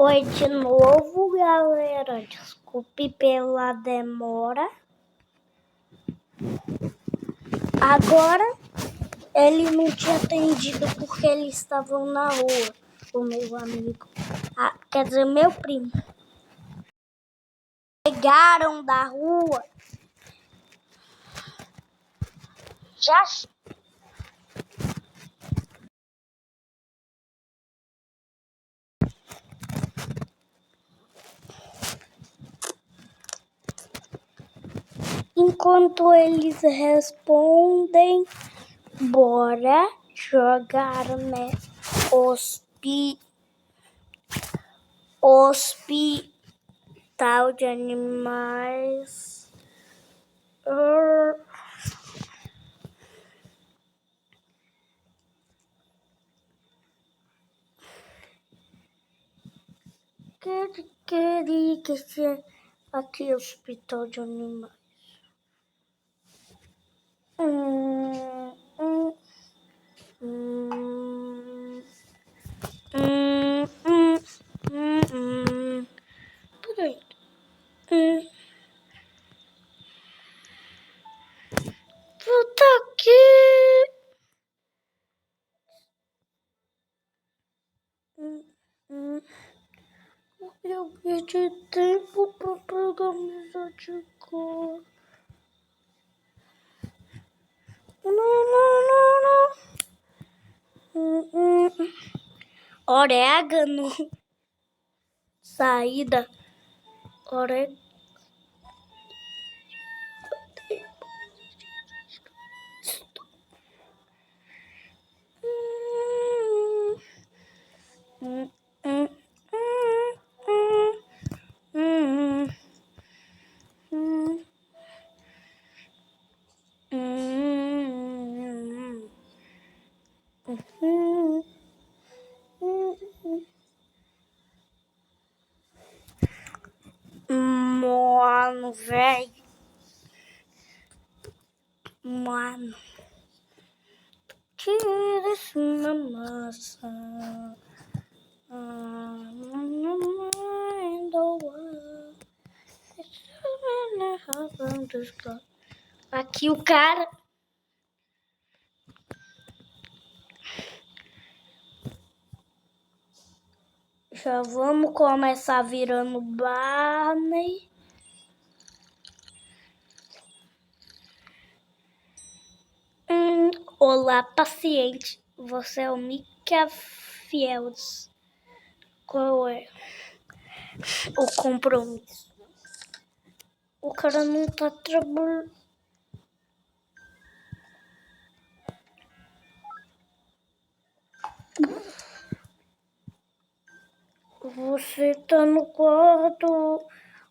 Oi de novo, galera. Desculpe pela demora. Agora, ele não tinha atendido porque eles estavam na rua, o meu amigo. Quer dizer, meu primo. Chegaram da rua. Já enquanto eles respondem, bora jogar Hospital de Animais. Queria que seja aqui Hospital de Animais. Peraí. Volta aqui. Eu perdi tempo pra pegar amizade de cor. Não. Orégano. Saída. Orégano. Mano, velho. Mano. Tira essa massa. Aqui o cara. Já vamos começar virando Barney. Olá, paciente. Você é o Mika Fields. Qual é o compromisso? O cara não tá trabalhando. Você tá no quarto.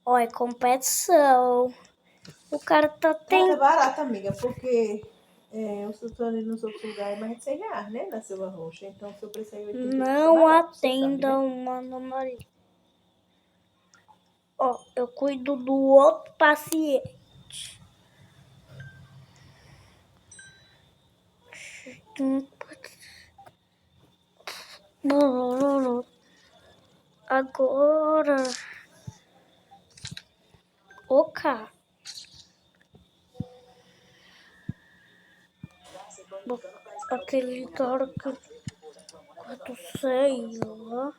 Ó, é competição. O cara tá É barato, amiga, porque eu estou ali nos outros lugares é mais de 100 reais, né? Na Silva Roxa. Então, se eu precisar de 80, não barato, atenda sabe, né? uma anomalia. Ó, eu cuido do outro paciente. Agora. Ô, cara. Aquele cara que eu sei, ó.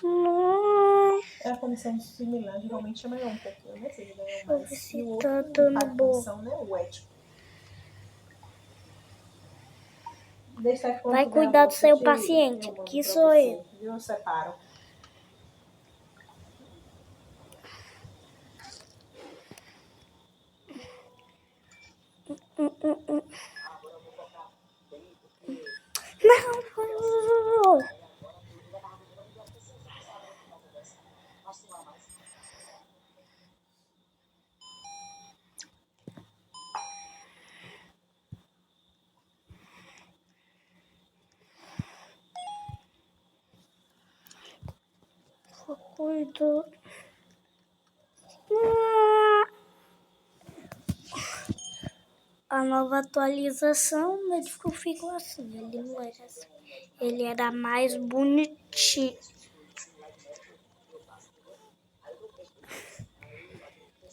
Não. É a comissão similar, geralmente é maior um pouquinho, né? Vocês ganham mais. Se E o tá outro dando paga boa. comissão, né? O ético. Deixa quando Vai tiver a cuidar do bolsa, seu eu paciente. mando Que pra sou você, eu. viu? Eu separo. Não. Cuido. a nova atualização, ele ficou assim. Ele não era assim. Ele era mais bonitinho.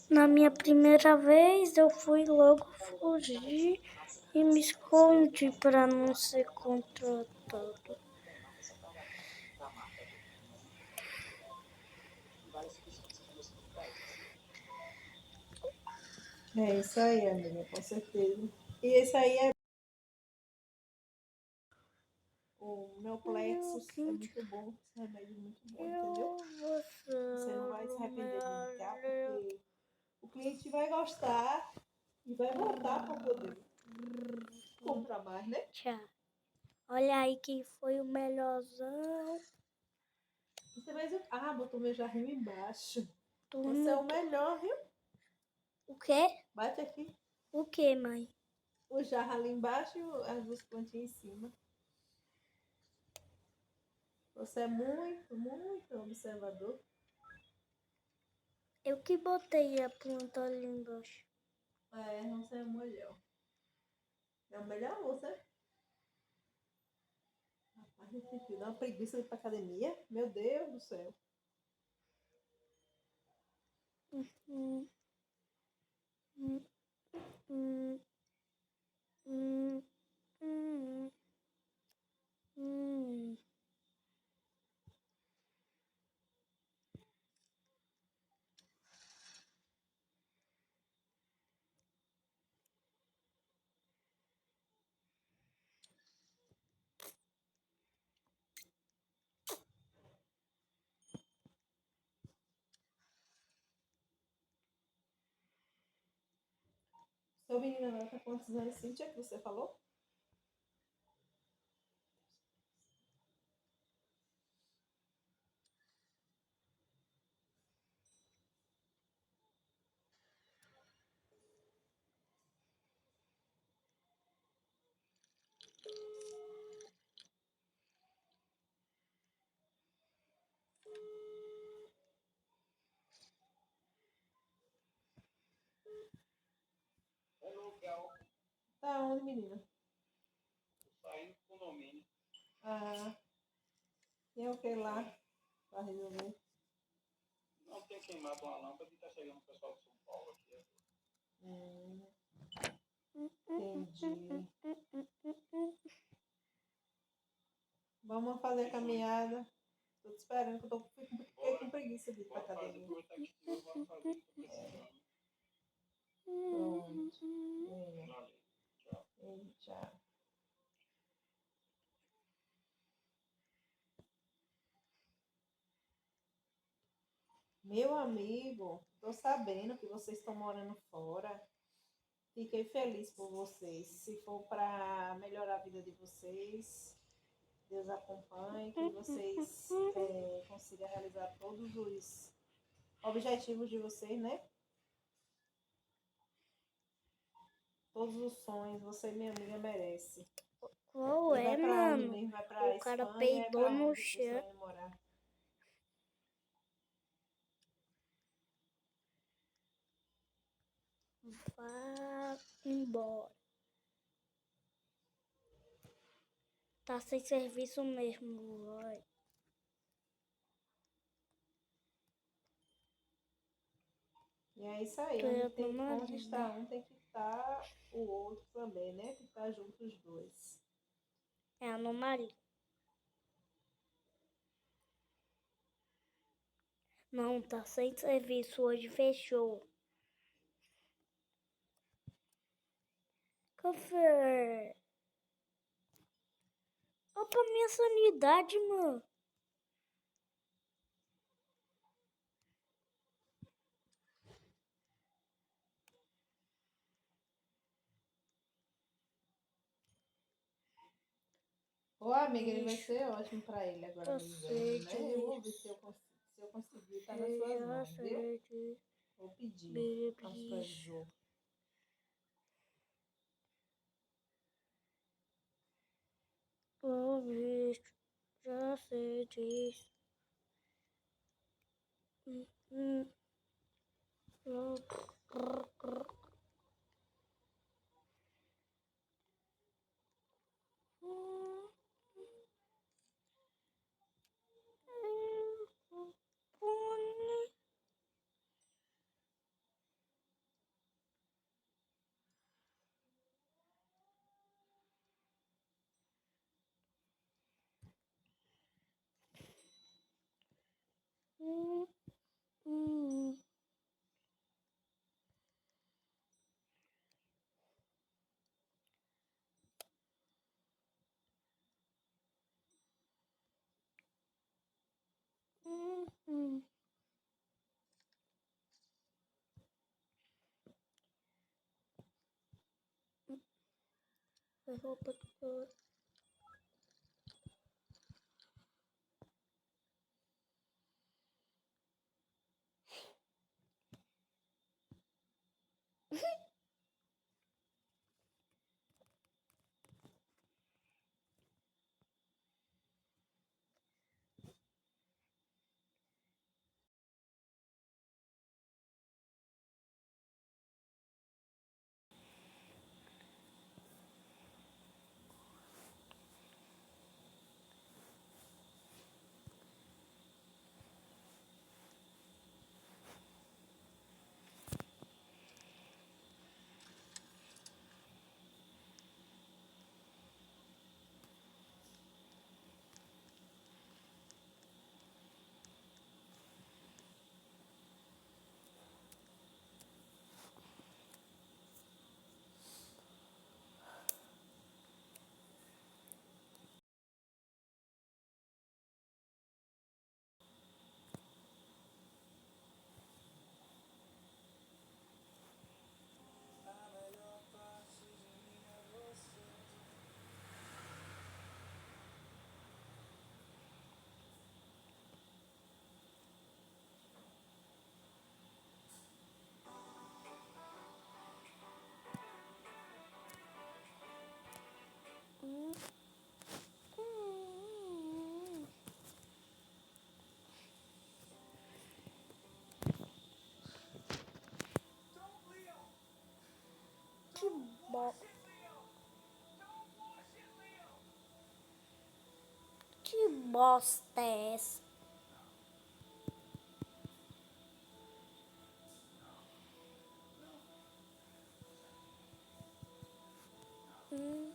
Na minha primeira vez, eu fui logo fugir e me escondi para não ser contratado. É isso aí, amiga, com certeza. E esse aí é o meu Plexus, é muito bom, esse remédio é muito bom, entendeu? Você não vai se arrepender de indicar, porque o cliente vai gostar e vai voltar para poder comprar mais, né? Tchau. Olha aí quem foi o melhorzão. Você vai dizer, botou meu jarrinho embaixo. Tu Você é o não- melhor, viu? O quê? Bate aqui. O quê, mãe? O jarro ali embaixo e as duas plantinhas em cima. Você é muito, muito observador. Eu que botei a planta ali embaixo. É, você é o melhor. É o melhor, você? Rapaz, esse filho dá uma preguiça de ir pra academia. Meu Deus do céu. Hum, hum, hum, hum, hum, hum. Seu menino agora tá quantos anos, Cíntia, que você falou? Tá onde, menina? Saindo do condomínio. Ah, tem o que lá pra resolver? Não tem queimado uma lâmpada e tá chegando o pessoal de São Paulo aqui. Entendi. Vamos fazer a caminhada. Tô te esperando, que eu fiquei com preguiça de ir pra Bora fazer academia. duas aqui, bora fazer, tô precisando. Pronto. Venha. Valeu. Tchau. Tchau. Meu amigo, tô sabendo que vocês estão morando fora. Fiquei feliz por vocês. Se for para melhorar a vida de vocês, Deus acompanhe, que vocês consigam realizar todos os objetivos de vocês, né? Todos os sonhos, você, minha amiga, merece. Qual E é, vai para onde mano? mesmo? Vai para O cara Espanha? É peidou para no onde vocês estão chão. indo morar? Vá embora. Tá sem serviço mesmo, vai. E é isso aí, Tu onde está um, tem que estar o outro também, né? Tem que estar juntos os dois. É anomalia. Não, tá sem serviço hoje, fechou. Café. Olha pra minha sanidade, mano. Ô, amiga, ele vai Bicho, ser ótimo para ele agora tá no inverno, sede. né? Eu vou ver se eu conseguir estar nas suas Já mãos, viu? sede. Vou pedir ao Bicho. supervisor. Ô, bicho. Já sede. Hum, hum. Hum. Hum. Hum. A roupa de cor. Hum. Hum. Que bo... Que bosta é essa? Hum.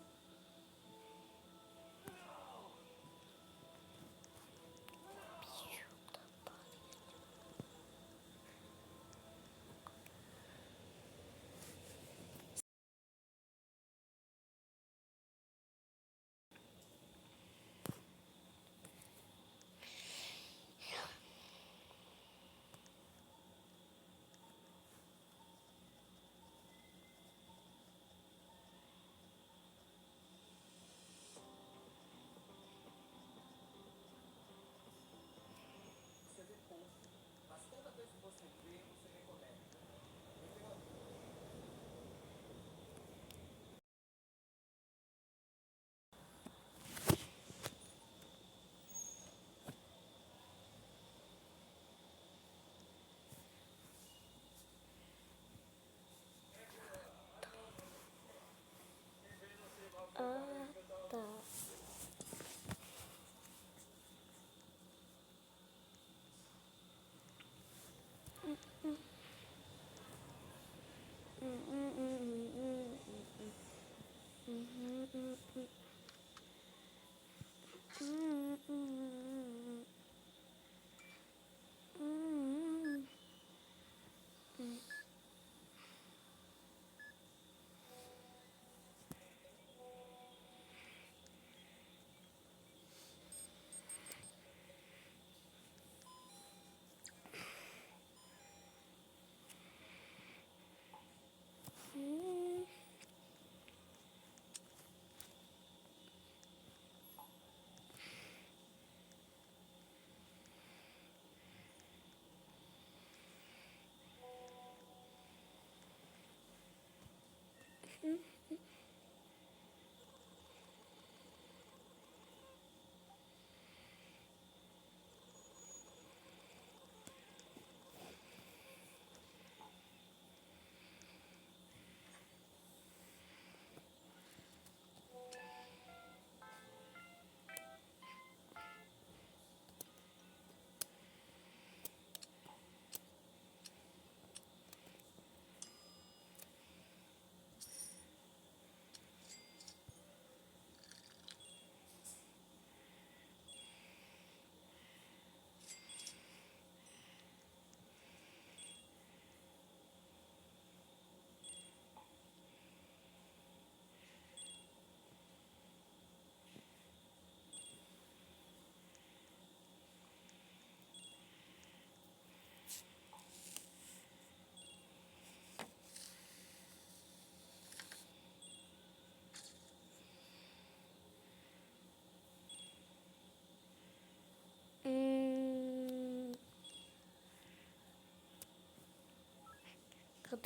Ah, tá.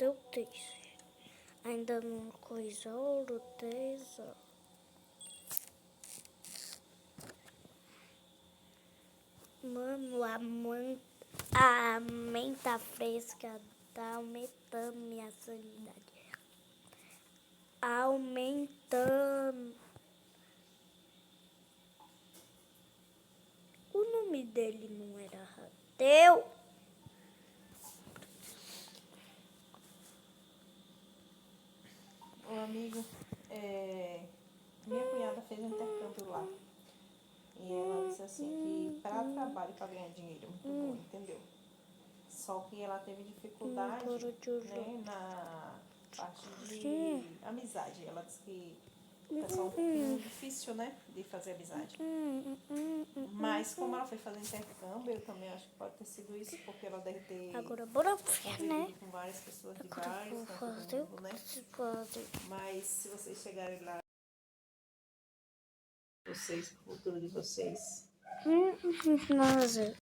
deu 3. Ainda não coisou o 3, ó. Mano, a menta fresca tá aumentando minha sanidade. Aumentando. O nome dele não era Rateu? Ô amigo, minha cunhada fez um intercâmbio lá. E ela disse assim que para trabalho e para ganhar dinheiro é muito bom, entendeu? Só que ela teve dificuldade, né, na parte de amizade. Ela disse que o pessoal é um pouquinho difícil, né, de fazer amizade. Mas como ela foi fazer intercâmbio, eu também acho que pode ter sido isso, porque ela deve ter Agora bora ver, convivido né? com várias pessoas de Agora vários vou cantos fazer do o mundo, né? que se fazer. Mas se vocês chegarem lá, vocês, o futuro de vocês. Nossa.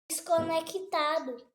Desconectado.